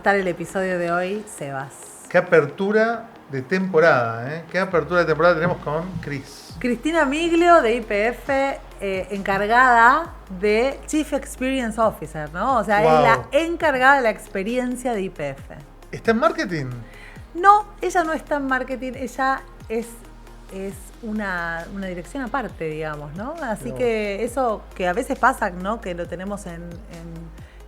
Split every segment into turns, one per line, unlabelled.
estar el episodio de hoy, Sebas?
Qué apertura de temporada, ¿eh? Qué apertura de temporada tenemos con Cris.
Cristina Miglio de YPF, encargada de Chief Experience Officer, ¿no? O sea,
Wow.
es la encargada de la experiencia de YPF.
¿Está en marketing?
No, ella no está en marketing, ella es una dirección aparte, digamos, ¿no? Así
No.
que eso que a veces pasa, ¿no? Que lo tenemos en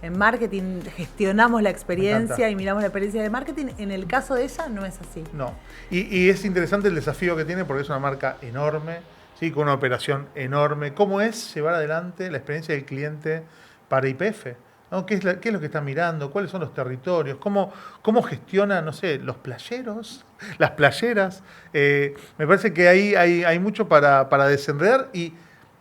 marketing, gestionamos la experiencia y miramos la experiencia de marketing. En el caso de ella no es así.
No. Y es interesante el desafío que tiene porque es una marca enorme, ¿sí? Con una operación enorme. ¿Cómo es llevar adelante la experiencia del cliente para YPF? ¿No? ¿Qué es lo que está mirando? ¿Cuáles son los territorios? ¿Cómo gestiona, no sé, los playeros? Las playeras. Me parece que ahí hay mucho para desenredar y,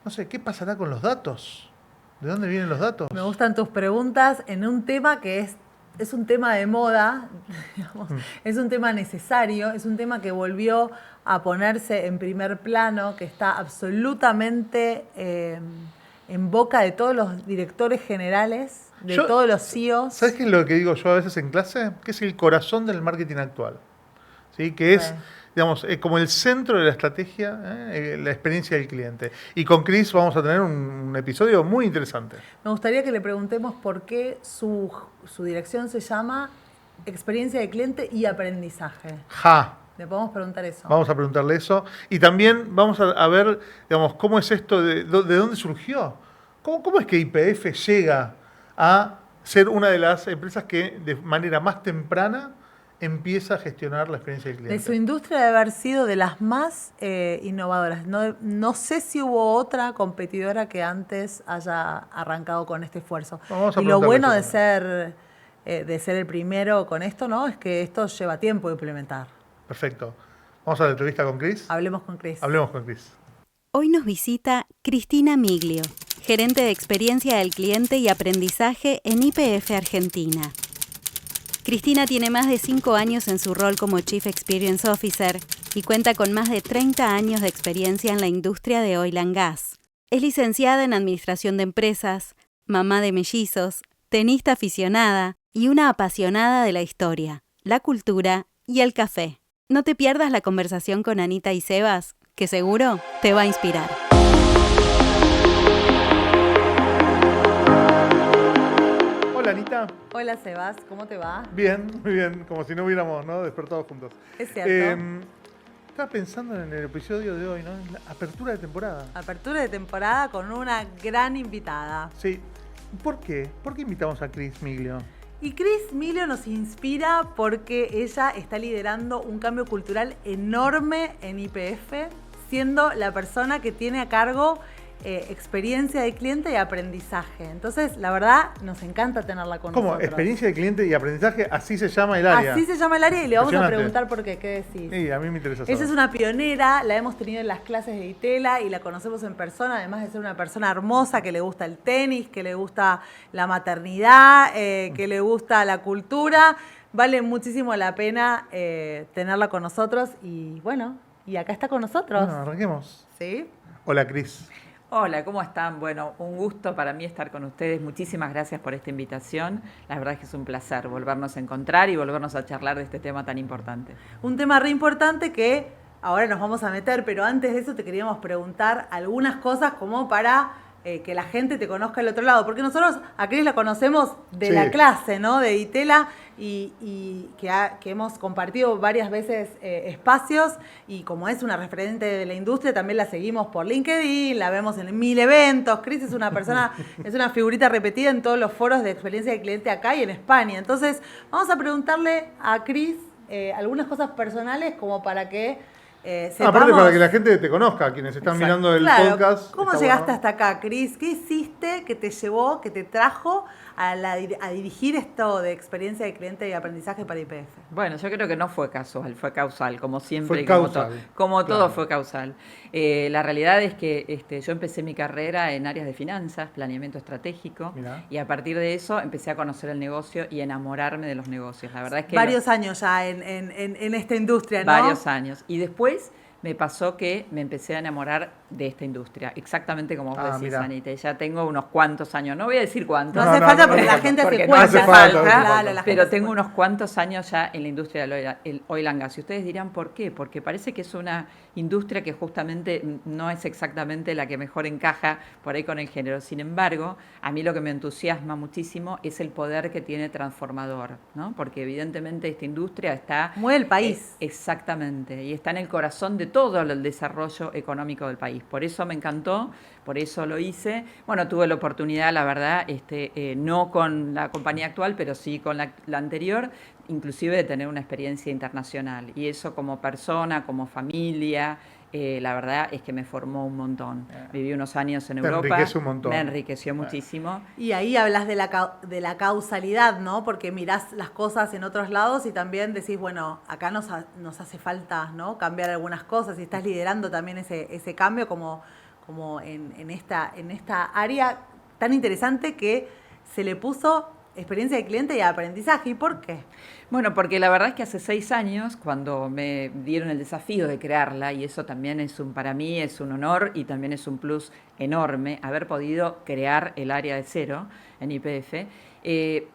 no sé, ¿qué pasará con los datos? ¿De dónde vienen los datos?
Me gustan tus preguntas en un tema que es un tema de moda, digamos, es un tema necesario, es un tema que volvió a ponerse en primer plano, que está absolutamente en boca de todos los directores generales, de todos los CEOs.
¿Sabes qué es lo que digo yo a veces en clase? Que es el corazón del marketing actual. ¿Sí? Que es, digamos, como el centro de la estrategia, la experiencia del cliente. Y con Cris vamos a tener un episodio muy interesante.
Me gustaría que le preguntemos por qué su dirección se llama Experiencia de Cliente y Aprendizaje. Le podemos preguntar eso.
Vamos a preguntarle eso. Y también vamos a ver, digamos, cómo es esto, de dónde surgió. ¿Cómo es que YPF llega a ser una de las empresas que de manera más temprana empieza a gestionar la experiencia del cliente?
De su industria debe haber sido de las más innovadoras. No sé si hubo otra competidora que antes haya arrancado con este esfuerzo. Y lo bueno de ser el primero con esto, ¿no? Es que esto lleva tiempo de implementar.
Perfecto. Vamos a la entrevista con Cris.
Hablemos con Cris.
Hablemos con Cris.
Hoy nos visita Cristina Miglio, gerente de experiencia del cliente y aprendizaje en YPF Argentina. Cristina tiene más de 5 años en su rol como Chief Experience Officer y cuenta con más de 30 años de experiencia en la industria de oil and gas. Es licenciada en Administración de Empresas, mamá de mellizos, tenista aficionada y una apasionada de la historia, la cultura y el café. No te pierdas la conversación con Anita y Sebas, que seguro te va a inspirar.
Hola, Anita.
Hola, Sebas. ¿Cómo te va?
Bien, muy bien. Como si no hubiéramos, ¿no?, despertado juntos.
Es cierto.
Estaba pensando en el episodio de hoy, ¿no? En la apertura de temporada.
Apertura de temporada con una gran invitada.
Sí. ¿Por qué? ¿Por qué invitamos a Cris Miglio?
Y Cris Miglio nos inspira porque ella está liderando un cambio cultural enorme en YPF, siendo la persona que tiene a cargo experiencia de cliente y aprendizaje. Entonces, la verdad, nos encanta tenerla con nosotros.
¿Cómo? Experiencia de cliente y aprendizaje, así se llama el área.
Así se llama el área y le vamos a preguntar por qué. ¿Qué decís?
Sí, a mí me interesa saber.
Ella es una pionera, la hemos tenido en las clases de Itela y la conocemos en persona, además de ser una persona hermosa que le gusta el tenis, que le gusta la maternidad, que le gusta la cultura. Vale muchísimo la pena tenerla con nosotros y bueno, y acá está con nosotros.
Bueno, arranquemos.
¿Sí?
Hola, Cris.
Hola, ¿cómo están? Bueno, un gusto para mí estar con ustedes. Muchísimas gracias por esta invitación. La verdad es que es un placer volvernos a encontrar y volvernos a charlar de este tema tan importante.
Un tema re importante que ahora nos vamos a meter, pero antes de eso te queríamos preguntar algunas cosas como para que la gente te conozca del otro lado. Porque nosotros a Cris la conocemos de la clase, ¿no? De Itela y que hemos compartido varias veces espacios y como es una referente de la industria, también la seguimos por LinkedIn, la vemos en 1000 eventos. Cris es una persona, es una figurita repetida en todos los foros de experiencia de cliente acá y en España. Entonces, vamos a preguntarle a Cris algunas cosas personales como para que
aparte para que la gente te conozca, quienes están mirando el podcast.
¿Cómo llegaste hasta acá, Cris? ¿Qué hiciste que te llevó, que te trajo a dirigir esto de experiencia de cliente y aprendizaje para YPF?
Bueno, yo creo que no fue casual, fue causal, como siempre.
Fue causal.
Como todo fue causal. La realidad es que yo empecé mi carrera en áreas de finanzas, planeamiento estratégico, y a partir de eso empecé a conocer el negocio y enamorarme de los negocios. La verdad es que
varios años ya en esta industria, ¿no?
Varios años. Y después me pasó que me empecé a enamorar de esta industria, exactamente como vos decís,
mirá.
Anita. Y ya tengo unos cuantos años, no voy a decir cuántos.
No hace falta porque la gente
porque
se
no
cuenta.
hace
falta,
Claro, la gente
pero
se
tengo
cuenta.
unos cuantos años ya en la industria del oil and gas. Y ustedes dirán, ¿por qué? Porque parece que es una industria que justamente no es exactamente la que mejor encaja por ahí con el género. Sin embargo, a mí lo que me entusiasma muchísimo es el poder que tiene transformador, ¿no? Porque evidentemente esta industria está...
Mueve el país.
Exactamente, y está en el corazón de todo el desarrollo económico del país. Por eso me encantó, por eso lo hice. Bueno, tuve la oportunidad, la verdad, no con la compañía actual, pero sí con la anterior, inclusive de tener una experiencia internacional. Y eso como persona, como familia, la verdad es que me formó un montón. Viví unos años en Europa.
Te enriquece un montón.
Me enriqueció muchísimo.
Y ahí hablas de la causalidad, ¿no? Porque mirás las cosas en otros lados y también decís, bueno, acá nos hace falta, ¿no? Cambiar algunas cosas y estás liderando también ese cambio como en esta área tan interesante que se le puso experiencia de cliente y aprendizaje. ¿Y por qué?
Bueno, porque la verdad es que hace 6 años, cuando me dieron el desafío de crearla, y eso también para mí es un honor y también es un plus enorme, haber podido crear el área de cero en YPF,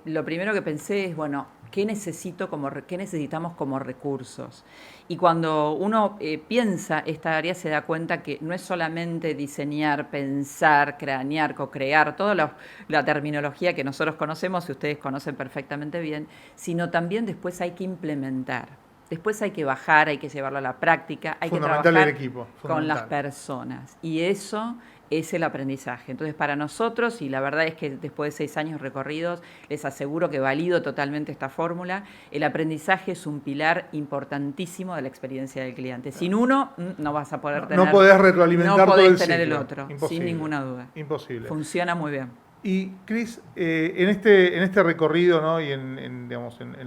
lo primero que pensé es, bueno, ¿qué necesitamos como recursos? Y cuando uno piensa esta área se da cuenta que no es solamente diseñar, pensar, cranear, co-crear, toda la terminología que nosotros conocemos y ustedes conocen perfectamente bien, sino también después hay que implementar. Después hay que bajar, hay que llevarlo a la práctica, hay que trabajar
el equipo,
con las personas. Y eso es el aprendizaje. Entonces, para nosotros, y la verdad es que después de 6 años recorridos, les aseguro que valido totalmente esta fórmula, el aprendizaje es un pilar importantísimo de la experiencia del cliente. Sin uno, no vas a poder tener...
No podés retroalimentar
no
todo
podés
el
tener
ciclo.
el otro,
Imposible.
sin ninguna duda.
Imposible.
Funciona muy bien.
Y Cris, en este recorrido, ¿no? Y en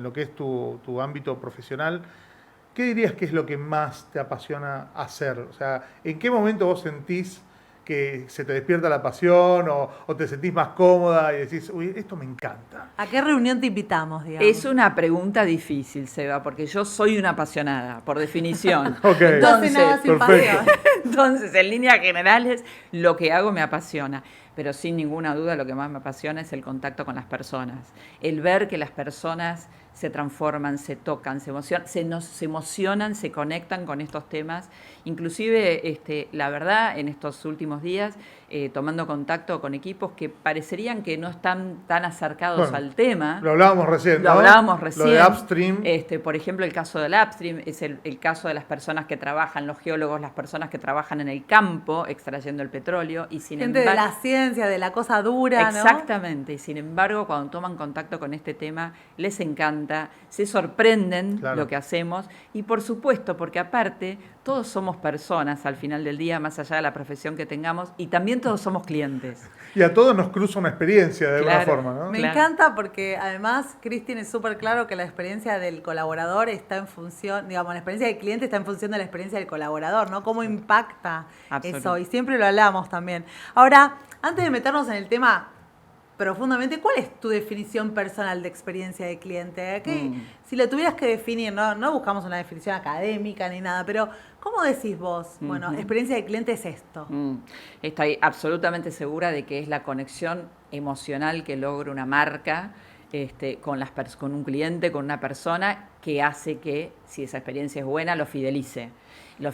lo que es tu ámbito profesional, ¿qué dirías que es lo que más te apasiona hacer? O sea, ¿en qué momento vos sentís que se te despierta la pasión o te sentís más cómoda y decís, uy, esto me encanta?
¿A qué reunión te invitamos, digamos?
Es una pregunta difícil, Seba, porque yo soy una apasionada, por definición.
Ok.
No hace nada sin
perfecto.
pasión.
Entonces, en líneas generales, lo que hago me apasiona. Pero sin ninguna duda lo que más me apasiona es el contacto con las personas. El ver que las personas se transforman, se tocan, se emocionan, se conectan con estos temas. Inclusive, la verdad, en estos últimos días, tomando contacto con equipos que parecerían que no están tan acercados al tema.
Lo hablábamos recién, ¿no?
Lo hablábamos recién.
Lo de Upstream.
Por ejemplo, el caso del Upstream es el caso de las personas que trabajan, los geólogos, las personas que trabajan en el campo extrayendo el petróleo. Y sin
Gente
embargo,
de la ciencia, de la cosa dura, ¿no?
exactamente, y sin embargo, cuando toman contacto con este tema, les encanta, se sorprenden lo que hacemos, y por supuesto, porque aparte, todos somos personas al final del día, más allá de la profesión que tengamos, y también todos somos clientes.
Y a todos nos cruza una experiencia de alguna forma, ¿no?
Me encanta porque además Cris tiene súper claro que la experiencia del colaborador está en función, digamos, la experiencia del cliente está en función de la experiencia del colaborador, ¿no? Cómo impacta eso, y siempre lo hablamos también. Ahora, antes de meternos en el tema profundamente, ¿cuál es tu definición personal de experiencia de cliente? Si lo tuvieras que definir, no buscamos una definición académica ni nada, pero ¿cómo decís vos? Bueno, experiencia de cliente es esto.
Estoy absolutamente segura de que es la conexión emocional que logra una marca con un cliente, con una persona, que hace que, si esa experiencia es buena, lo fidelice, lo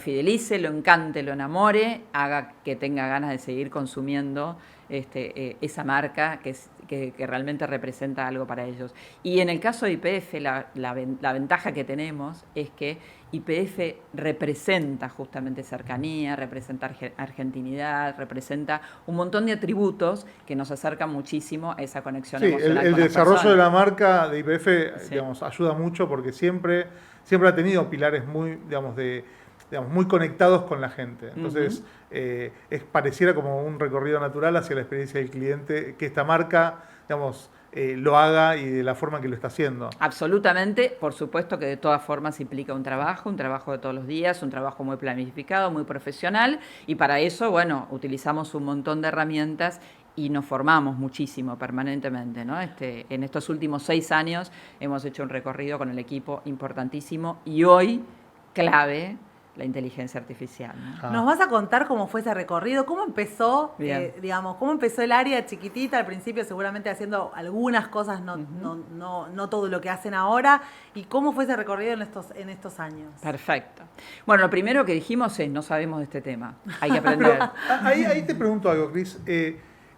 encante, lo enamore, haga que tenga ganas de seguir consumiendo esa marca que realmente representa algo para ellos. Y en el caso de YPF, la ventaja que tenemos es que YPF representa justamente cercanía, representa argentinidad, representa un montón de atributos que nos acercan muchísimo a esa conexión emocional.
El
con
desarrollo
las
de la marca de YPF digamos, ayuda mucho porque siempre ha tenido pilares muy, muy conectados con la gente. Entonces, pareciera como un recorrido natural hacia la experiencia del cliente, que esta marca, lo haga y de la forma que lo está haciendo.
Absolutamente, por supuesto que de todas formas implica un trabajo de todos los días, un trabajo muy planificado, muy profesional, y para eso, bueno, utilizamos un montón de herramientas y nos formamos muchísimo permanentemente, ¿no? En estos últimos 6 años hemos hecho un recorrido con el equipo importantísimo y hoy clave la inteligencia artificial, ¿no?
¿Nos vas a contar cómo fue ese recorrido? ¿Cómo empezó, cómo empezó el área chiquitita al principio, seguramente haciendo algunas cosas, no todo lo que hacen ahora? ¿Y cómo fue ese recorrido en estos años?
Perfecto. Bueno, lo primero que dijimos es, no sabemos de este tema, hay que aprender.
Pero, ahí te pregunto algo, Cris.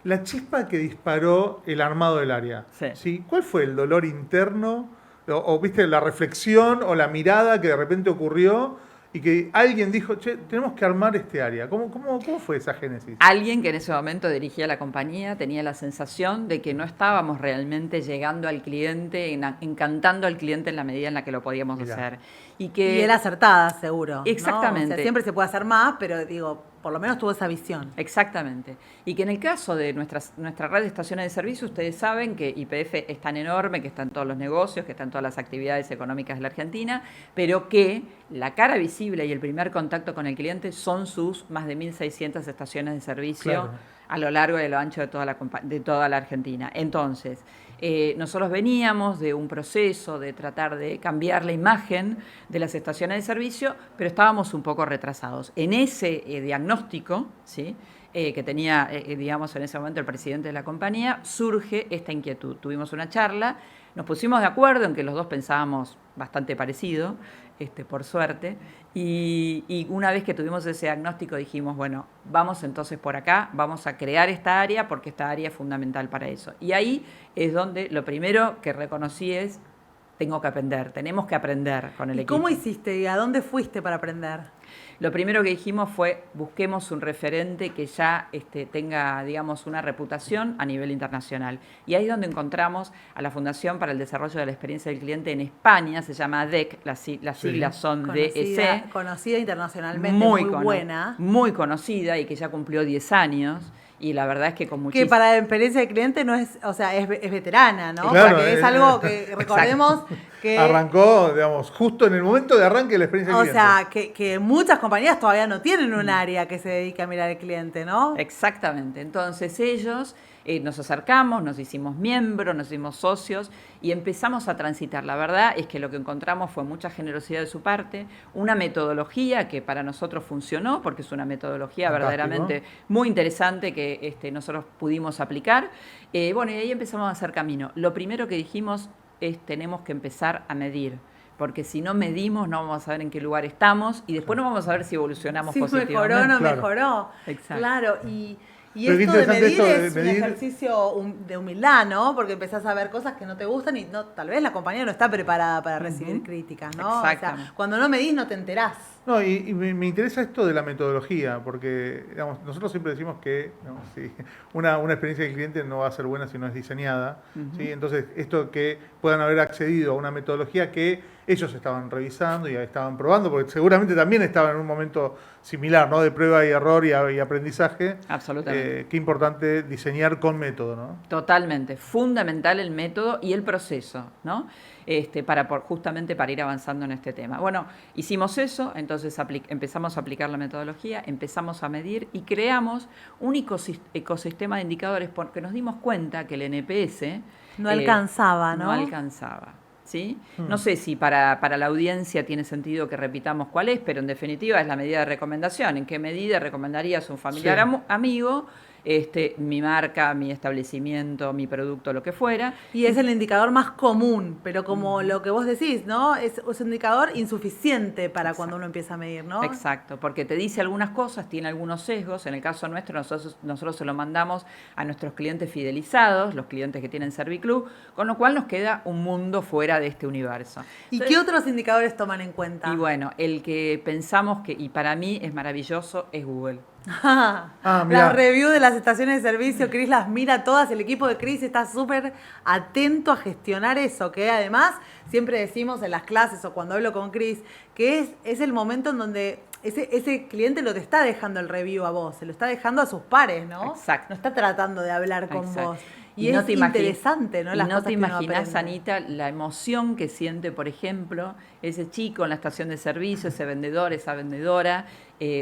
La chispa que disparó el armado del área, ¿sí? ¿Cuál fue el dolor interno? O viste la reflexión o la mirada que de repente ocurrió y que alguien dijo, che, tenemos que armar este área? ¿Cómo fue esa génesis?
Alguien que en ese momento dirigía la compañía tenía la sensación de que no estábamos realmente llegando al cliente, encantando al cliente en la medida en la que lo podíamos hacer. Y
era acertada, seguro.
Exactamente.
¿no? O sea, siempre se puede hacer más, pero digo, por lo menos tuvo esa visión.
Exactamente. Y que en el caso de nuestra red de estaciones de servicio, ustedes saben que YPF es tan enorme, que está en todos los negocios, que está en todas las actividades económicas de la Argentina, pero que la cara visible y el primer contacto con el cliente son sus más de 1.600 estaciones de servicio a lo largo y a lo ancho de toda la Argentina. Entonces, nosotros veníamos de un proceso de tratar de cambiar la imagen de las estaciones de servicio, pero estábamos un poco retrasados. En ese diagnóstico, ¿sí? Que tenía, digamos, en ese momento el presidente de la compañía, surge esta inquietud. Tuvimos una charla, nos pusimos de acuerdo en que los dos pensábamos bastante parecido, por suerte, y una vez que tuvimos ese diagnóstico dijimos, bueno, vamos entonces por acá, vamos a crear esta área porque esta área es fundamental para eso. Y ahí es donde lo primero que reconocí es, tenemos que aprender con el equipo.
¿Y cómo hiciste y a dónde fuiste para aprender?
Lo primero que dijimos fue, busquemos un referente que ya tenga, digamos, una reputación a nivel internacional. Y ahí es donde encontramos a la Fundación para el Desarrollo de la Experiencia del Cliente en España, se llama DEC, las siglas son DEC.
Conocida internacionalmente, muy buena.
Muy conocida y que ya cumplió 10 años. Y la verdad es que con muchísimo...
Que para la experiencia del cliente no es, o sea, es veterana, ¿no?
Claro,
o sea, que es algo que recordemos que...
Arrancó, digamos, justo en el momento de arranque de la experiencia del cliente.
O sea, que muchas compañías todavía no tienen un área que se dedique a mirar al cliente, ¿no?
Exactamente. Entonces ellos nos acercamos, nos hicimos miembros, nos hicimos socios y empezamos a transitar. La verdad es que lo que encontramos fue mucha generosidad de su parte, una metodología que para nosotros funcionó, porque es una metodología verdaderamente muy interesante que nosotros pudimos aplicar. Bueno, y ahí empezamos a hacer camino. Lo primero que dijimos es tenemos que empezar a medir. Porque si no medimos, no vamos a saber en qué lugar estamos y después no vamos a ver si evolucionamos positivamente.
Si mejoró o no mejoró.
Exacto.
Claro, y esto de medir es un ejercicio de humildad, ¿no? Porque empezás a ver cosas que no te gustan y tal vez la compañía no está preparada para recibir críticas, ¿no? O sea, cuando no medís no te enterás.
No, y me interesa esto de la metodología, porque digamos, nosotros siempre decimos que una experiencia del cliente no va a ser buena si no es diseñada. ¿Sí? Entonces, esto que puedan haber accedido a una metodología que ellos estaban revisando y estaban probando, porque seguramente también estaban en un momento similar, ¿no? De prueba y error y aprendizaje.
Absolutamente.
Qué importante diseñar con método, ¿no?
Totalmente. Fundamental el método y el proceso, ¿no? Justamente para ir avanzando en este tema. Bueno, hicimos eso, entonces empezamos a aplicar la metodología, empezamos a medir y creamos un ecosistema de indicadores porque nos dimos cuenta que el NPS
no alcanzaba, ¿no?
No alcanzaba. ¿Sí? No sé si para la audiencia tiene sentido que repitamos cuál es, pero en definitiva es la medida de recomendación. ¿En qué medida recomendarías a un familiar amigo mi marca, mi establecimiento, mi producto, lo que fuera?
Y es el indicador más común, pero como lo que vos decís, ¿no? Es un indicador insuficiente para cuando uno empieza a medir, ¿no?
Exacto, porque te dice algunas cosas, tiene algunos sesgos. En el caso nuestro, nosotros se lo mandamos a nuestros clientes fidelizados, los clientes que tienen Serviclub, con lo cual nos queda un mundo fuera de este universo.
¿Y qué otros indicadores toman en cuenta?
Y bueno, el que pensamos que, y para mí es maravilloso, es Google.
La review de las estaciones de servicio, Cris las mira todas, el equipo de Cris está súper atento a gestionar eso, que además siempre decimos en las clases o cuando hablo con Cris, que es el momento en donde ese cliente lo te está dejando el review a vos, se lo está dejando a sus pares, ¿no?
Exacto.
No está tratando de hablar con vos. Y
no
es interesante, ¿no?
Y no te imaginas, Anita, la emoción que siente, por ejemplo, ese chico en la estación de servicio, ese vendedor, esa vendedora,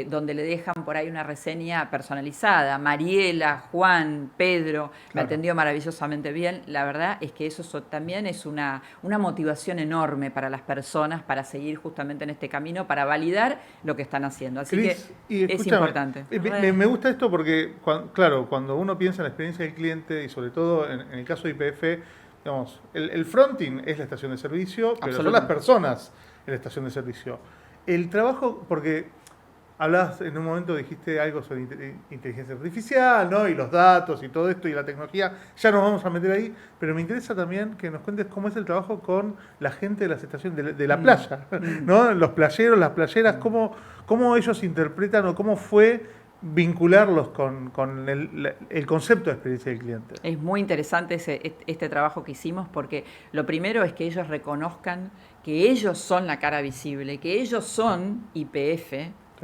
donde le dejan por ahí una reseña personalizada. Mariela, Juan, Pedro, me atendió maravillosamente bien. La verdad es que eso también es una motivación enorme para las personas para seguir justamente en este camino, para validar lo que están haciendo. Así
Cris,
que es importante.
Me gusta esto porque, claro, cuando uno piensa en la experiencia del cliente y sobre todo en el caso de YPF, digamos, el fronting es la estación de servicio, pero son las personas en la estación de servicio. El trabajo, porque hablabas en un momento, dijiste algo sobre inteligencia artificial, ¿no? Y los datos y todo esto y la tecnología, ya nos vamos a meter ahí, pero me interesa también que nos cuentes cómo es el trabajo con la gente de las estaciones de la playa, ¿no? Los playeros, las playeras, cómo ellos interpretan o cómo fue vincularlos con el concepto de experiencia del cliente.
Es muy interesante este trabajo que hicimos porque lo primero es que ellos reconozcan que ellos son la cara visible, que ellos son YPF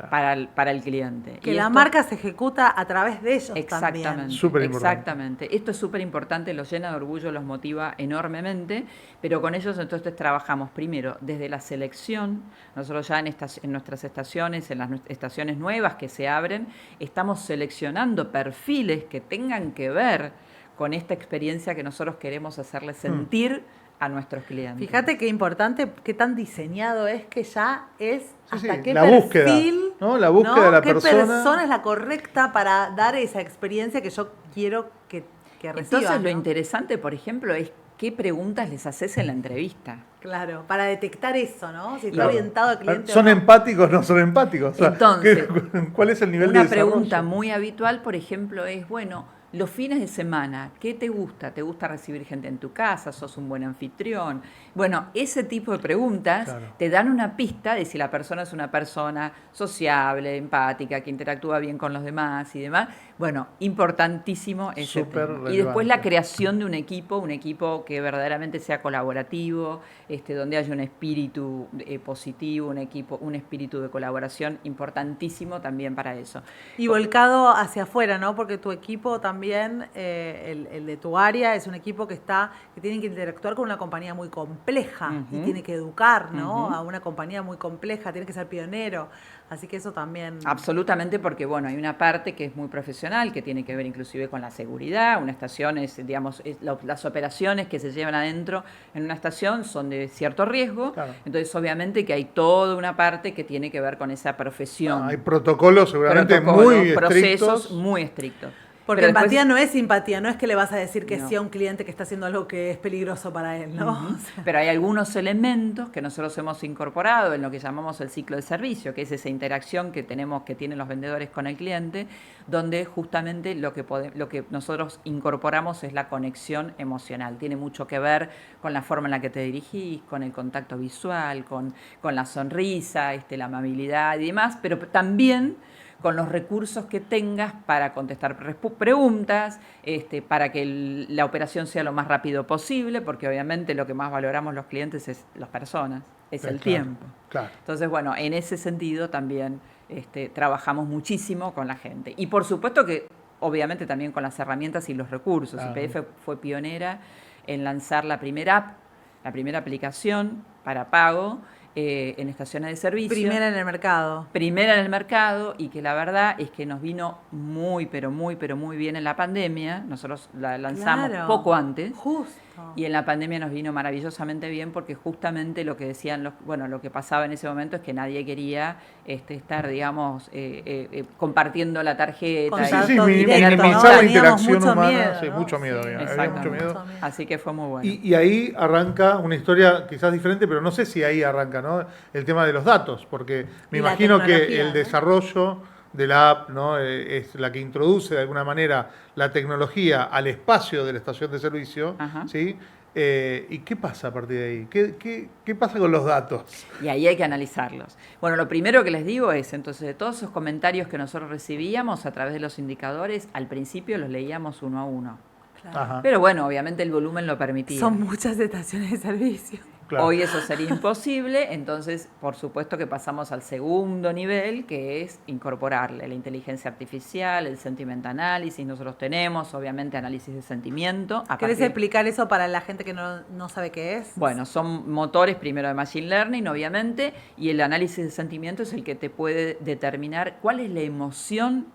para el cliente.
Que la marca se ejecuta a través de ellos
también. Exactamente. Esto es súper importante, los llena de orgullo, los motiva enormemente, pero con ellos entonces trabajamos primero desde la selección. Nosotros ya en nuestras estaciones, en las estaciones nuevas que se abren, estamos seleccionando perfiles que tengan que ver con esta experiencia que nosotros queremos hacerles sentir a nuestros clientes.
Fíjate qué importante, qué tan diseñado es que ya es hasta qué
la
perfil,
búsqueda, ¿no? La búsqueda de la persona.
Qué persona es la correcta para dar esa experiencia que yo quiero que reciban.
Entonces, lo interesante, por ejemplo, es qué preguntas les haces en la entrevista.
Claro, para detectar eso, ¿no? Si está orientado al cliente.
¿Son empáticos o no son empáticos? O sea,
entonces,
¿cuál es el nivel de desarrollo?
Una pregunta muy habitual, por ejemplo, es, bueno, los fines de semana, ¿qué te gusta? ¿Te gusta recibir gente en tu casa? ¿Sos un buen anfitrión? Bueno, ese tipo de preguntas te dan una pista de si la persona es una persona sociable, empática, que interactúa bien con los demás y demás. Bueno, importantísimo ese tema. Y después la creación de un equipo que verdaderamente sea colaborativo, donde haya un espíritu positivo, un espíritu de colaboración, importantísimo también para eso.
Y volcado hacia afuera, ¿no? Porque tu equipo también, el de tu área, es un equipo que tiene que interactuar con una compañía muy compleja y tiene que educar, ¿no? A una compañía muy compleja, tiene que ser pionero. Así que eso también...
Absolutamente, porque bueno, hay una parte que es muy profesional, que tiene que ver inclusive con la seguridad. Una estación es, digamos, las operaciones que se llevan adentro en una estación son de cierto riesgo. Claro. Entonces, obviamente que hay toda una parte que tiene que ver con esa profesión.
Hay protocolos seguramente muy estrictos.
Procesos muy estrictos.
Porque empatía no es simpatía, no es que le vas a decir que sí a un cliente que está haciendo algo que es peligroso para él, ¿no? O sea,
pero hay algunos elementos que nosotros hemos incorporado en lo que llamamos el ciclo de servicio, que es esa interacción que tienen los vendedores con el cliente, donde justamente lo que nosotros incorporamos es la conexión emocional. Tiene mucho que ver con la forma en la que te dirigís, con el contacto visual, con la sonrisa, la amabilidad y demás, pero también con los recursos que tengas para contestar preguntas, para que la operación sea lo más rápido posible, porque obviamente lo que más valoramos los clientes es las personas, es el tiempo.
Claro.
Entonces, bueno, en ese sentido también trabajamos muchísimo con la gente. Y por supuesto que, obviamente, también con las herramientas y los recursos. Claro. YPF fue pionera en lanzar la primera app, la primera aplicación para pago, en estaciones de servicio.
Primera en el mercado.
Primera en el mercado, y que la verdad es que nos vino muy bien en la pandemia. Nosotros la lanzamos poco antes.
Justo.
Y en la pandemia nos vino maravillosamente bien porque justamente lo que decían lo que pasaba en ese momento es que nadie quería estar, digamos, compartiendo la tarjeta.
Minimizar la interacción humana.
Miedo,
sí,
¿no?
mucho miedo.
Había
mucho miedo.
Así que fue muy bueno.
Y ahí arranca una historia quizás diferente, pero no sé si ahí arranca, ¿no? El tema de los datos, porque me imagino que el desarrollo de la app, ¿no? Es la que introduce de alguna manera la tecnología al espacio de la estación de servicio. ¿Sí? ¿Y qué pasa a partir de ahí? ¿Qué pasa con los datos?
Y ahí hay que analizarlos. Bueno, lo primero que les digo es, entonces, de todos esos comentarios que nosotros recibíamos a través de los indicadores, al principio los leíamos uno a uno. Claro. Pero bueno, obviamente el volumen lo permitía.
Son muchas estaciones de servicio.
Claro.
Hoy eso sería imposible, entonces por supuesto que pasamos al segundo nivel, que es incorporarle la inteligencia artificial, el sentiment analysis. Nosotros tenemos, obviamente, análisis de sentimiento.
¿Querés explicar eso para la gente que no sabe qué es?
Bueno, son motores primero de Machine Learning, obviamente, y el análisis de sentimiento es el que te puede determinar cuál es la emoción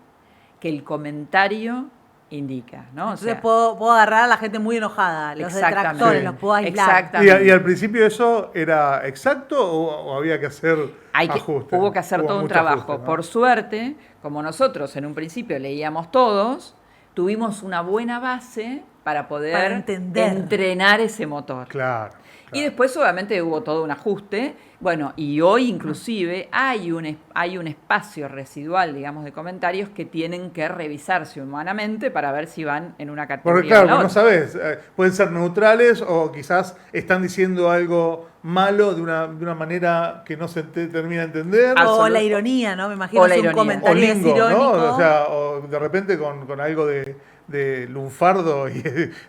que el comentario indica, ¿no?
Entonces puedo agarrar a la gente muy enojada, los detractores, los puedo aislar.
¿Y al principio eso era exacto o había que hacer ajustes?
Hubo que hacer todo un trabajo.
Ajuste, ¿no?
Por suerte, como nosotros en un principio leíamos todos, tuvimos una buena base para poder entrenar ese motor.
Claro.
Y después obviamente hubo todo un ajuste. Bueno, y hoy inclusive hay un espacio residual, digamos, de comentarios que tienen que revisarse humanamente para ver si van en una categoría.
Porque claro,
o la otra.
no sabes, pueden ser neutrales o quizás están diciendo algo malo de una manera que no se termina de entender.
O la ironía, ¿no? Me imagino es un comentario
o lingo,
irónico.
¿no? O sea, o de repente con algo de lunfardo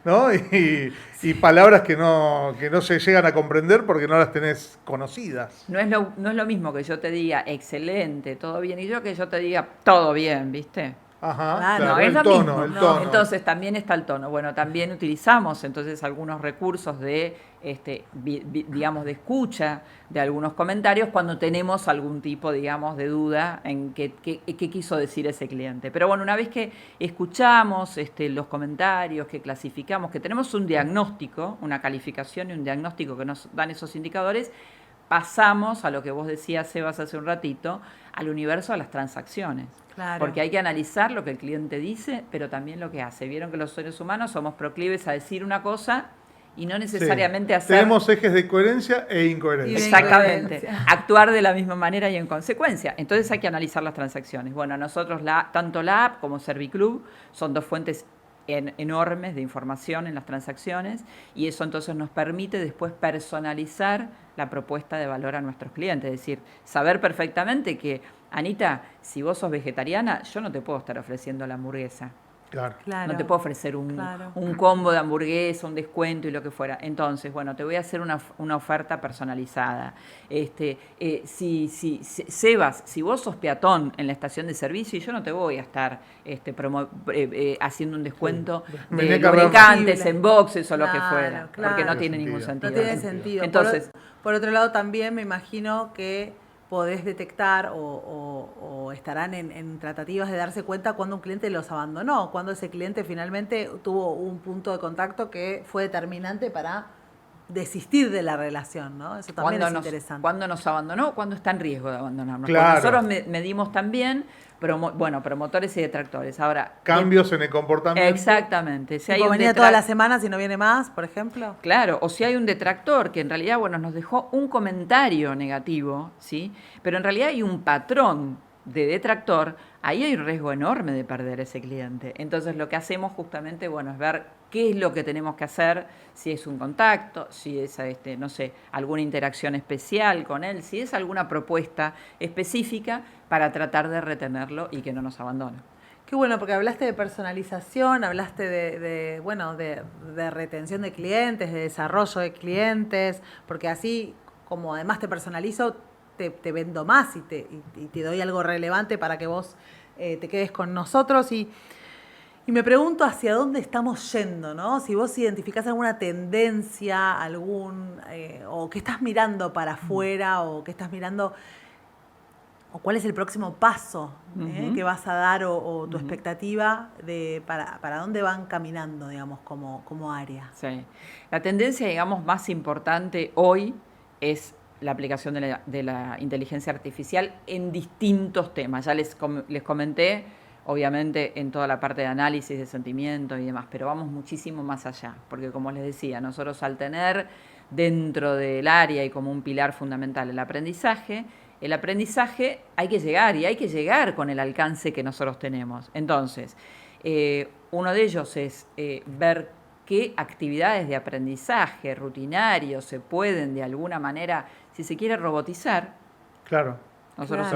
¿no? y palabras que no se llegan a comprender porque no las tenés conocidas.
No es lo mismo que yo te diga excelente, todo bien, y yo que yo te diga todo bien, ¿viste?
Ajá,
claro,
No, es
el
lo
tono,
mismo.
el tono.
Entonces también está el tono. Bueno, también utilizamos entonces algunos recursos de, digamos, de escucha de algunos comentarios cuando tenemos algún tipo, digamos, de duda en qué quiso decir ese cliente. Pero bueno, una vez que escuchamos los comentarios, que clasificamos, que tenemos un diagnóstico, una calificación y un diagnóstico que nos dan esos indicadores, pasamos a lo que vos decías, Sebas, hace un ratito, al universo de las transacciones.
Claro.
Porque hay que analizar lo que el cliente dice, pero también lo que hace. Vieron que los seres humanos somos proclives a decir una cosa y no necesariamente hacer...
Tenemos ejes de coherencia e incoherencia.
Exactamente. Actuar de la misma manera y en consecuencia. Entonces hay que analizar las transacciones. Bueno, nosotros tanto la app como Serviclub son dos fuentes enormes de información en las transacciones y eso entonces nos permite después personalizar la propuesta de valor a nuestros clientes. Es decir, saber perfectamente que, Anita, si vos sos vegetariana, yo no te puedo estar ofreciendo la hamburguesa.
Claro.
No te puedo ofrecer un combo de hamburguesa, un descuento y lo que fuera. Entonces, bueno, te voy a hacer una oferta personalizada. Sebas, si vos sos peatón en la estación de servicio, yo no te voy a estar haciendo un descuento de lubricantes en boxes o lo que fuera, porque no tiene ningún sentido.
No tiene sentido.
Entonces,
por otro lado, también me imagino que podés detectar o estarán en tratativas de darse cuenta cuando un cliente los abandonó, cuando ese cliente finalmente tuvo un punto de contacto que fue determinante para desistir de la relación, ¿no? Eso también es interesante.
¿Cuándo nos abandonó? ¿Cuándo está en riesgo de abandonarnos?
Claro.
Nosotros medimos también promotores y detractores. Ahora,
cambios en el comportamiento.
Exactamente.
Si hay venía todas las semanas y no viene más, por ejemplo.
Claro, o si hay un detractor que en realidad, nos dejó un comentario negativo, ¿sí? Pero en realidad hay un patrón de detractor, ahí hay un riesgo enorme de perder ese cliente. Entonces lo que hacemos justamente, es ver qué es lo que tenemos que hacer, si es un contacto, si es alguna interacción especial con él, si es alguna propuesta específica para tratar de retenerlo y que no nos abandone.
Qué bueno, porque hablaste de personalización, hablaste de retención de clientes, de desarrollo de clientes, porque así como además te personalizo, te vendo más y te doy algo relevante para que vos te quedes con nosotros. Y me pregunto hacia dónde estamos yendo, ¿no? Si vos identificás alguna tendencia, o que estás mirando para afuera, o que estás mirando, o cuál es el próximo paso que vas a dar, o tu expectativa para dónde van caminando, digamos, como área.
Sí. La tendencia, digamos, más importante hoy es la aplicación de la inteligencia artificial en distintos temas. Ya les comenté, obviamente, en toda la parte de análisis de sentimientos y demás, pero vamos muchísimo más allá, porque como les decía, nosotros al tener dentro del área y como un pilar fundamental el aprendizaje hay que llegar con el alcance que nosotros tenemos. Entonces, uno de ellos es ver qué actividades de aprendizaje rutinario se pueden de alguna manera, si se quiere, robotizar.
Claro.
Nosotros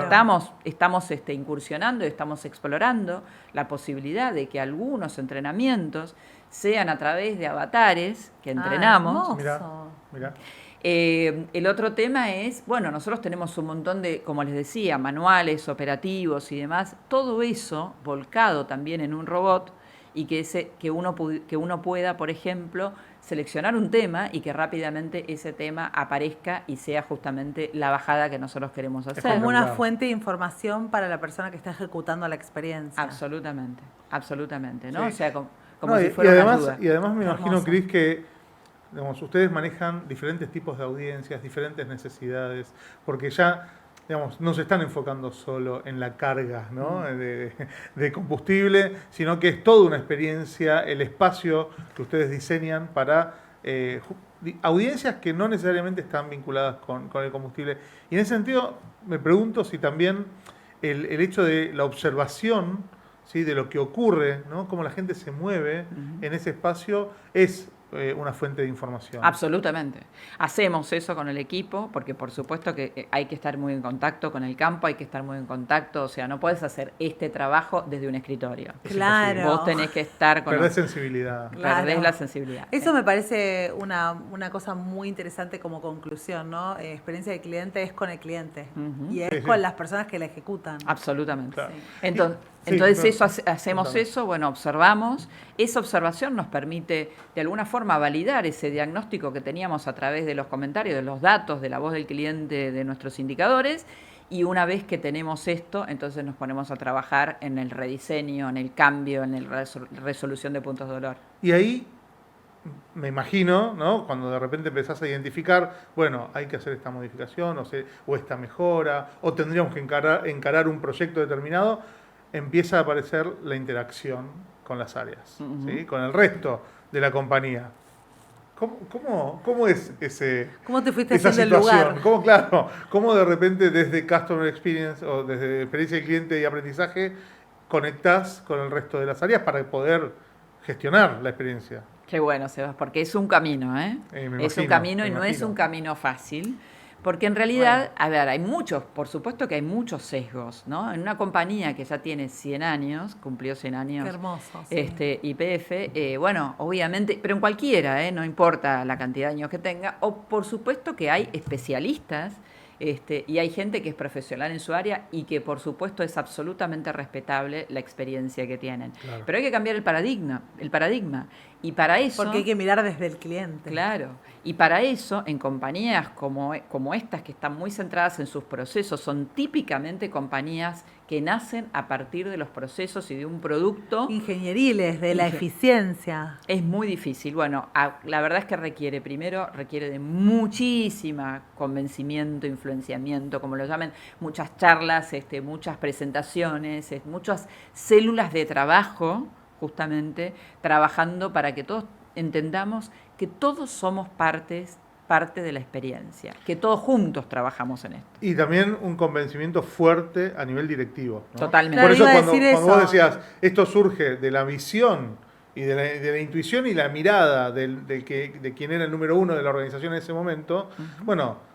estamos incursionando y estamos explorando la posibilidad de que algunos entrenamientos sean a través de avatares que entrenamos.
Mirá.
El otro tema es, bueno, nosotros tenemos un montón de, como les decía, manuales operativos y demás, todo eso volcado también en un robot y que uno pueda, por ejemplo, seleccionar un tema y que rápidamente ese tema aparezca y sea justamente la bajada que nosotros queremos hacer.
Como una fuente de información para la persona que está ejecutando la experiencia.
Absolutamente, absolutamente, ¿no?
Sí.
O sea, como si fuera
además,
una ayuda.
y además me imagino,
Hermoso.
Cris, que digamos, ustedes manejan diferentes tipos de audiencias, diferentes necesidades, porque ya digamos, no se están enfocando solo en la carga, ¿no? de combustible, sino que es toda una experiencia, el espacio que ustedes diseñan para audiencias que no necesariamente están vinculadas con el combustible. Y en ese sentido, me pregunto si también el hecho de la observación, ¿sí? De lo que ocurre, ¿no? Cómo la gente se mueve en ese espacio, es una fuente de información.
Absolutamente. Hacemos eso con el equipo, porque por supuesto que hay que estar muy en contacto con el campo, hay que estar muy en contacto, o sea, no puedes hacer este trabajo desde un escritorio.
Claro.
Vos tenés que estar con...
Perdés sensibilidad.
Claro.
Perdés la sensibilidad.
Eso me parece una cosa muy interesante como conclusión, ¿no? Experiencia del cliente es con el cliente y es con las personas que la ejecutan.
Absolutamente.
Claro.
Entonces eso hacemos eso, bueno, observamos. Esa observación nos permite de alguna forma validar ese diagnóstico que teníamos a través de los comentarios, de los datos, de la voz del cliente, de nuestros indicadores. Y una vez que tenemos esto, entonces nos ponemos a trabajar en el rediseño, en el cambio, en la resolución de puntos de dolor.
Y ahí, me imagino, ¿no? Cuando de repente empezás a identificar, bueno, hay que hacer esta modificación o esta mejora, o tendríamos que encarar un proyecto determinado, empieza a aparecer la interacción con las áreas, ¿sí? Con el resto de la compañía. ¿Cómo es
¿Cómo te fuiste
esa
haciendo
situación?
el lugar?
¿Cómo de repente desde Customer Experience o desde experiencia del cliente y aprendizaje conectás con el resto de las áreas para poder gestionar la experiencia?
Qué bueno, Sebas, porque es un camino, ¿eh? Es un camino y no es un camino fácil. Porque en realidad, a ver, hay muchos, por supuesto que hay muchos sesgos, ¿no? En una compañía que ya tiene 100 años, cumplió 100 años.
Qué hermoso. Sí.
YPF, bueno, obviamente, pero en cualquiera, no importa la cantidad de años que tenga, o por supuesto que hay especialistas y hay gente que es profesional en su área y que por supuesto es absolutamente respetable la experiencia que tienen.
Claro.
Pero hay que cambiar el paradigma. Y para eso...
Porque hay que mirar desde el cliente.
Claro. Y para eso, en compañías como estas que están muy centradas en sus procesos, son típicamente compañías que nacen a partir de los procesos y de un producto.
Ingenieriles, de la eficiencia.
Es muy difícil. Bueno, la verdad es que requiere de muchísima convencimiento, influenciamiento, como lo llamen, muchas charlas, muchas presentaciones, muchas células de trabajo, justamente, trabajando para que todos entendamos que todos somos parte de la experiencia, que todos juntos trabajamos en esto.
Y también un convencimiento fuerte a nivel directivo, ¿no?
Totalmente.
Por eso
Claro,
cuando vos decías, esto surge de la visión y de la intuición y la mirada de quien era el número uno de la organización en ese momento, bueno,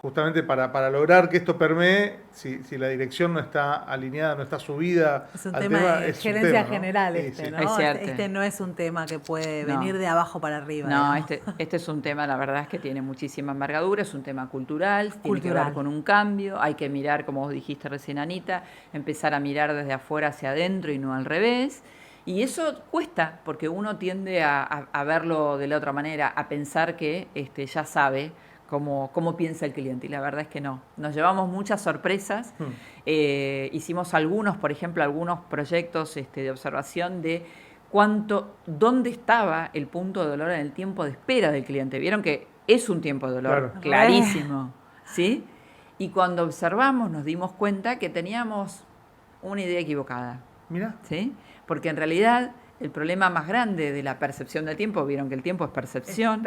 justamente para lograr que esto permee, si la dirección no está alineada, no está subida
Es un
al
tema de
es un
gerencia
tema, ¿no?
general
Sí,
este,
sí.
¿no?
Es cierto.
Este no es un tema que puede
No.
venir de abajo para arriba.
No,
digamos.
este es un tema, la verdad es que tiene muchísima envergadura, es un tema cultural, tiene que
Cultural.
ver con un cambio, hay que mirar, como vos dijiste recién, Anita, empezar a mirar desde afuera hacia adentro y no al revés. Y eso cuesta, porque uno tiende a verlo de la otra manera, a pensar que ya sabe cómo piensa el cliente, y la verdad es que no. Nos llevamos muchas sorpresas. Hicimos por ejemplo, algunos proyectos de observación de dónde estaba el punto de dolor en el tiempo de espera del cliente. Vieron que es un tiempo de dolor
Claro.
clarísimo, ¿sí? Y cuando observamos nos dimos cuenta que teníamos una idea equivocada,
Mirá.
¿sí? Porque en realidad el problema más grande de la percepción del tiempo, vieron que el tiempo es percepción,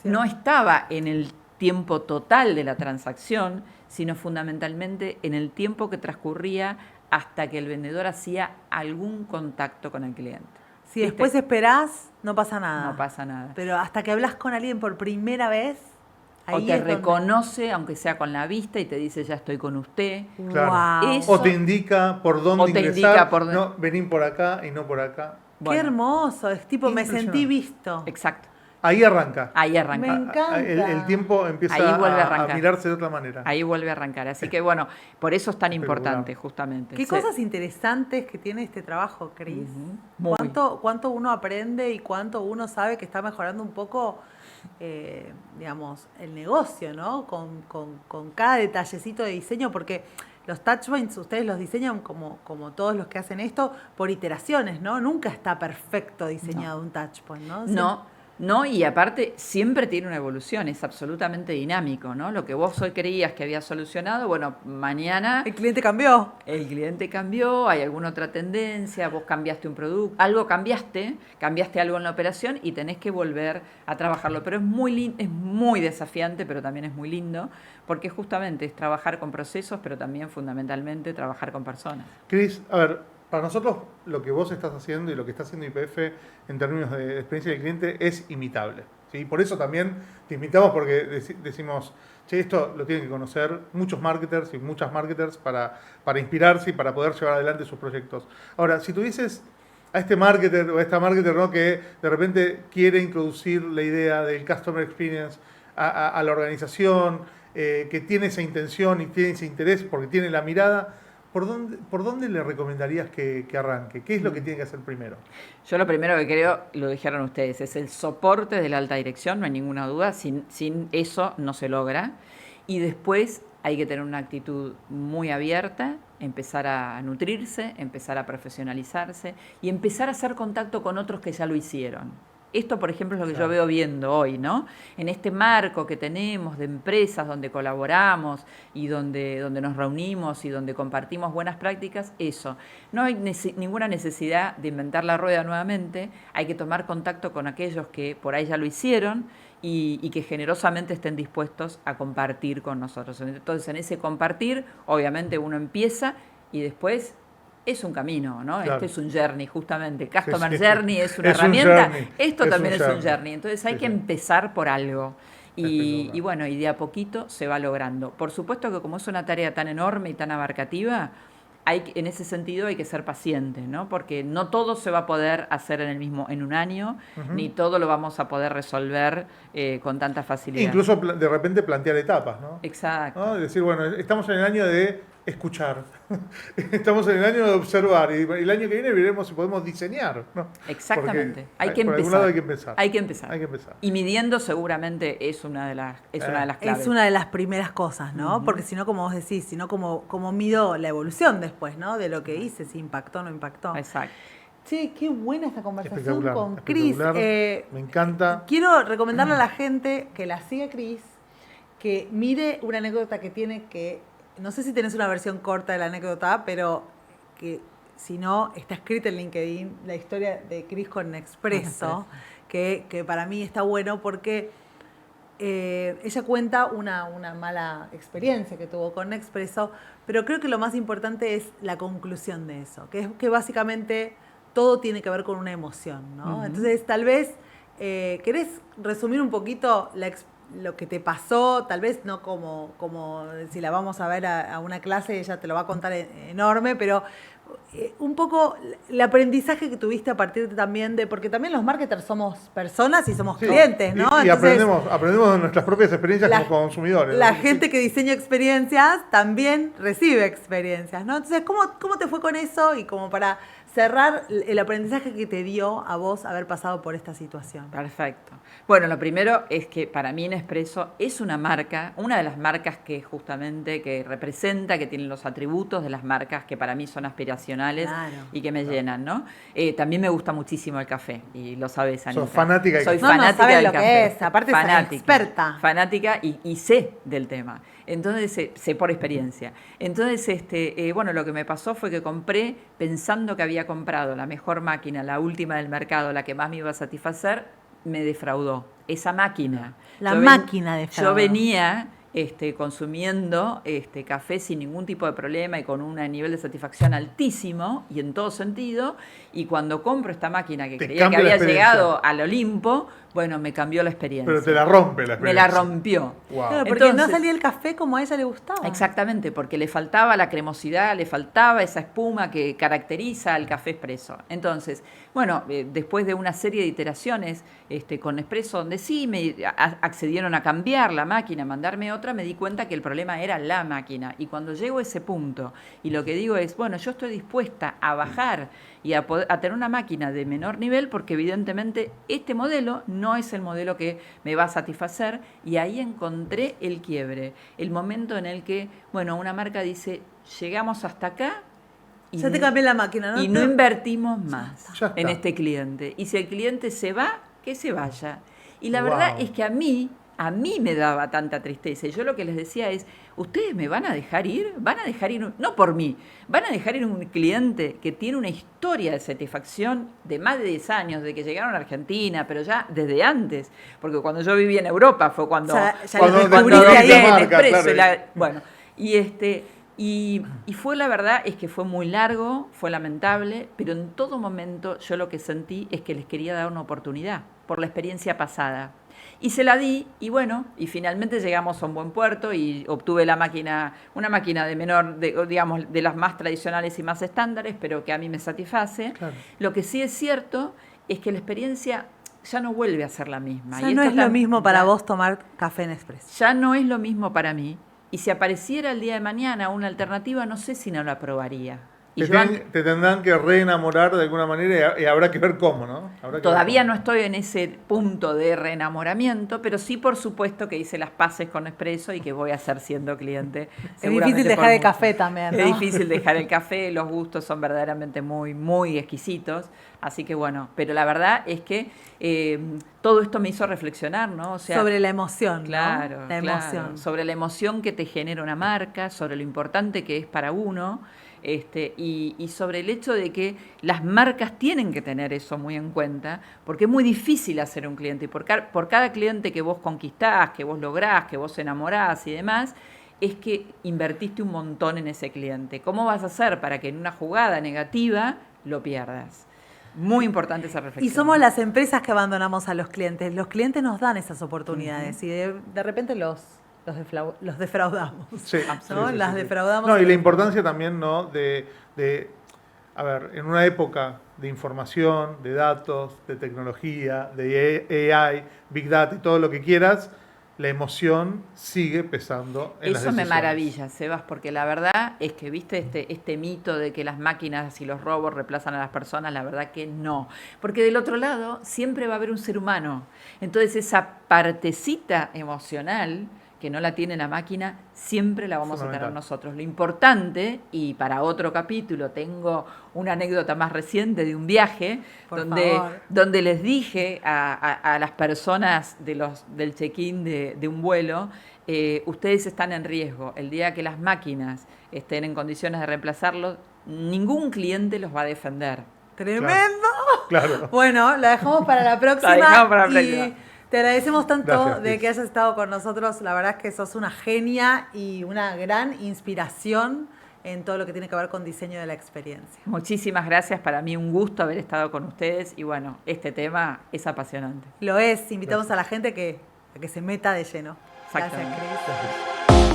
no estaba en el tiempo total de la transacción, sino fundamentalmente en el tiempo que transcurría hasta que el vendedor hacía algún contacto con el cliente.
Si después esperás, no pasa nada.
No pasa nada.
Pero hasta que hablas con alguien por primera vez, ahí
O te
es donde-
reconoce, aunque sea con la vista, y te dice, ya estoy con usted.
Claro.
Guau.
Eso-
O te indica por dónde
O te
ingresar.
indica por dónde-
No, vení por acá y no por acá.
Qué
Bueno,
hermoso, es tipo, me
Impresionante.
sentí visto.
exacto.
Ahí arranca.
Ahí arranca.
Me encanta.
El tiempo empieza
Ahí vuelve a
a
arrancar.
mirarse de otra manera.
Ahí vuelve a arrancar. Así que bueno, por eso es tan
Espectacular.
importante, justamente.
Qué
Sí.
cosas interesantes que tiene este trabajo, Cris.
Ujú. Muy.
¿Cuánto uno aprende y cuánto uno sabe que está mejorando un poco, digamos, el negocio, ¿no? Con cada detallecito de diseño, porque los touchpoints ustedes los diseñan como todos los que hacen esto por iteraciones, ¿no? Nunca está perfecto diseñado un touchpoint, ¿no?
No, y aparte siempre tiene una evolución, es absolutamente dinámico, ¿no? Lo que vos hoy creías que había solucionado, bueno, mañana
El cliente cambió.
el cliente cambió, hay alguna otra tendencia, vos cambiaste un producto, algo cambiaste algo en la operación y tenés que volver a trabajarlo. Pero es muy desafiante, pero también es muy lindo, porque justamente es trabajar con procesos, pero también fundamentalmente trabajar con personas.
Cris, a ver, para nosotros lo que vos estás haciendo y lo que está haciendo YPF en términos de experiencia del cliente es imitable, ¿sí? Por eso también te invitamos porque decimos, che, esto lo tienen que conocer muchos marketers y muchas marketers para inspirarse y para poder llevar adelante sus proyectos. Ahora, si tuvieses a este marketer o a esta marketer, ¿no?, que de repente quiere introducir la idea del Customer Experience a la organización, que tiene esa intención y tiene ese interés porque tiene la mirada, ¿por dónde le recomendarías que arranque? ¿Qué es lo que tiene que hacer primero?
Yo lo primero que creo, lo dijeron ustedes, es el soporte de la alta dirección, no hay ninguna duda, sin eso no se logra. Y después hay que tener una actitud muy abierta, empezar a nutrirse, empezar a profesionalizarse y empezar a hacer contacto con otros que ya lo hicieron. Esto, por ejemplo, es lo que yo veo viendo hoy, ¿no? En este marco que tenemos de empresas donde colaboramos y donde nos reunimos y donde compartimos buenas prácticas, eso. No hay ninguna necesidad de inventar la rueda nuevamente, hay que tomar contacto con aquellos que por ahí ya lo hicieron y que generosamente estén dispuestos a compartir con nosotros. Entonces, en ese compartir, obviamente uno empieza y después es un camino, ¿no?
Claro.
Este es un journey, justamente. Customer
Sí.
Journey es una
Es un
herramienta.
journey.
Esto
Es
también
un
es un
journey.
journey. Entonces hay
Sí,
que
sí.
empezar por algo.
Espectacular.
Y bueno, y de a poquito se va logrando. Por supuesto que como es una tarea tan enorme y tan abarcativa, en ese sentido hay que ser paciente, ¿no? Porque no todo se va a poder hacer en un año, ni todo lo vamos a poder resolver con tanta facilidad.
Incluso de repente plantear etapas, ¿no?
Exacto.
¿No? Decir, bueno, estamos en el año de escuchar, estamos en el año de observar y el año que viene veremos si podemos diseñar, ¿no?
Exactamente.
Porque
Hay que
por algún
empezar.
lado hay que empezar.
Hay que empezar.
Hay que empezar.
Y midiendo seguramente es una de las claves.
Es una de las primeras cosas, ¿no? Porque si no, como vos decís, si no, como mido la evolución después, ¿no? De lo que hice, si impactó o no impactó.
Exacto.
Che, qué buena esta conversación
Espectacular,
con Cris.
espectacular. Me encanta.
Quiero recomendarle a la gente que la siga Cris, que mire una anécdota que tiene no sé si tenés una versión corta de la anécdota, pero que si no, está escrita en LinkedIn, la historia de Cris con Nespresso, que para mí está bueno porque ella cuenta una mala experiencia que tuvo con Nespresso, pero creo que lo más importante es la conclusión de eso, que es que básicamente todo tiene que ver con una emoción, ¿no? Entonces, tal vez, ¿querés resumir un poquito lo que te pasó? Tal vez no como si la vamos a ver a una clase, ella te lo va a contar enorme, pero un poco el aprendizaje que tuviste a partir también porque también los marketers somos personas y somos
Sí,
clientes, ¿no?
Y
Entonces,
aprendemos de nuestras propias experiencias
la-
como consumidores.
la
¿no?
gente que diseña experiencias también recibe experiencias, ¿no? Entonces, ¿cómo te fue con eso? Y como para cerrar el aprendizaje que te dio a vos haber pasado por esta situación.
Perfecto. Bueno, lo primero es que para mí Nespresso es una marca, una de las marcas que justamente que representa, que tienen los atributos de las marcas que para mí son aspiracionales
Claro.
y que me llenan, ¿no? También me gusta muchísimo el café y lo sabes, Anita.
Sos fanática del
Soy
café.
No,
fanática
sabes
del
lo que
café.
es, aparte sos experta.
Fanática y sé del tema. Entonces, sé por experiencia. Entonces, bueno, lo que me pasó fue que compré pensando que había comprado la mejor máquina, la última del mercado, la que más me iba a satisfacer, me defraudó. Esa máquina.
La
Yo
máquina defraudó.
Yo venía consumiendo café sin ningún tipo de problema y con un nivel de satisfacción altísimo y en todo sentido. Y cuando compro esta máquina que
Te
creía que
cambia la
había
experiencia.
llegado al Olimpo, Bueno, me cambió la experiencia.
Pero te la rompe la experiencia.
Me la rompió.
Wow.
Claro, porque no
Entonces,
salía el café como a ella le gustaba.
exactamente, porque le faltaba la cremosidad, le faltaba esa espuma que caracteriza al café expreso. Entonces, bueno, después de una serie de iteraciones con expreso, donde sí me accedieron a cambiar la máquina, a mandarme otra, me di cuenta que el problema era la máquina. Y cuando llego a ese punto, y lo que digo es, bueno, yo estoy dispuesta a bajar y a tener una máquina de menor nivel, porque evidentemente este modelo no es el modelo que me va a satisfacer, y ahí encontré el quiebre, el momento en el que, bueno, una marca dice, llegamos hasta acá, y
Ya te cambié la máquina, ¿no?
y no invertimos más
Ya está.
en este cliente. Y si el cliente se va, que se vaya. Y la
Wow.
verdad es que a mí me daba tanta tristeza. Y yo lo que les decía es, ¿ustedes me van a dejar ir? ¿Van a dejar ir? No por mí, van a dejar ir un cliente que tiene una historia de satisfacción de más de 10 años, de que llegaron a Argentina, pero ya desde antes. Porque cuando yo vivía en Europa fue cuando...
Ya
Cuando
lo
cuando
descubriste ahí.
la
el
marca,
expreso,
claro.
bueno, y fue, la verdad es que fue muy largo, fue lamentable, pero en todo momento yo lo que sentí es que les quería dar una oportunidad por la experiencia pasada. Y se la di, y bueno, y finalmente llegamos a un buen puerto y obtuve una máquina de menor, digamos, de las más tradicionales y más estándares, pero que a mí me satisface.
Claro.
Lo que sí es cierto es que la experiencia ya no vuelve a ser la misma.
Ya
Y
no
esto
es lo
tam-
mismo para
ya-
vos tomar café en expreso.
Ya no es lo mismo para mí. Y si apareciera el día de mañana una alternativa, no sé si no la probaría. Y
Te tendrán que reenamorar de alguna manera y habrá que ver cómo, ¿no? Habrá que
todavía
ver
no
cómo.
estoy en ese punto de reenamoramiento, pero sí, por supuesto, que hice las paces con Expreso y que voy a seguir siendo cliente.
Es
seguramente
difícil dejar
por
el
mucho.
café también, ¿no?
Es difícil dejar el café, los gustos son verdaderamente muy, muy exquisitos. Así que bueno, pero la verdad es que todo esto me hizo reflexionar, ¿no? O sea,
Sobre la emoción, ¿no?
claro,
La
claro,
emoción.
sobre la emoción que te genera una marca, sobre lo importante que es para uno, y sobre el hecho de que las marcas tienen que tener eso muy en cuenta, porque es muy difícil hacer un cliente, y por cada cliente que vos conquistás, que vos lográs, que vos enamorás y demás, es que invertiste un montón en ese cliente. ¿Cómo vas a hacer para que en una jugada negativa lo pierdas? Muy importante esa reflexión.
Y somos las empresas que abandonamos a los clientes. Los clientes nos dan esas oportunidades y de repente los defraudamos.
Sí,
¿no?
sí,
Las
sí.
defraudamos.
No, y la importancia también, ¿no? A ver, en una época de información, de datos, de tecnología, de AI, Big Data y todo lo que quieras, la emoción sigue pesando en las
Eso me
decisiones.
maravilla, Sebas, porque la verdad es que, viste, este mito de que las máquinas y los robots reemplazan a las personas, la verdad que no. Porque del otro lado siempre va a haber un ser humano. Entonces esa partecita emocional que no la tiene la máquina, siempre la vamos a tener nosotros. Lo importante, y para otro capítulo tengo una anécdota más reciente de un viaje, donde les dije a las personas del check-in de un vuelo, ustedes están en riesgo. El día que las máquinas estén en condiciones de reemplazarlos, ningún cliente los va a defender.
¡Tremendo!
Claro.
Bueno, la dejamos para la próxima.
La dejamos para la próxima.
Y te agradecemos tanto
Gracias,
de
Cris.
que hayas estado con nosotros. La verdad es que sos una genia y una gran inspiración en todo lo que tiene que ver con diseño de la experiencia.
Muchísimas gracias, para mí un gusto haber estado con ustedes y bueno, este tema es apasionante.
Lo es, invitamos a la gente a que se meta de lleno. Gracias,
Exactamente.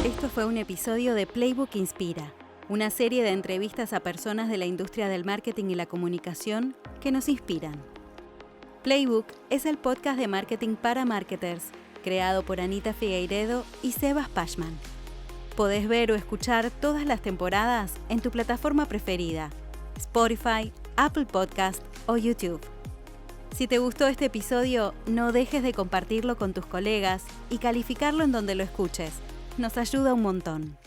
Cris.
Esto fue un episodio de Playbook Inspira, una serie de entrevistas a personas de la industria del marketing y la comunicación que nos inspiran. Playbook es el podcast de marketing para marketers, creado por Anita Figueiredo y Sebas Pashman. Podés ver o escuchar todas las temporadas en tu plataforma preferida, Spotify, Apple Podcast o YouTube. Si te gustó este episodio, no dejes de compartirlo con tus colegas y calificarlo en donde lo escuches. Nos ayuda un montón.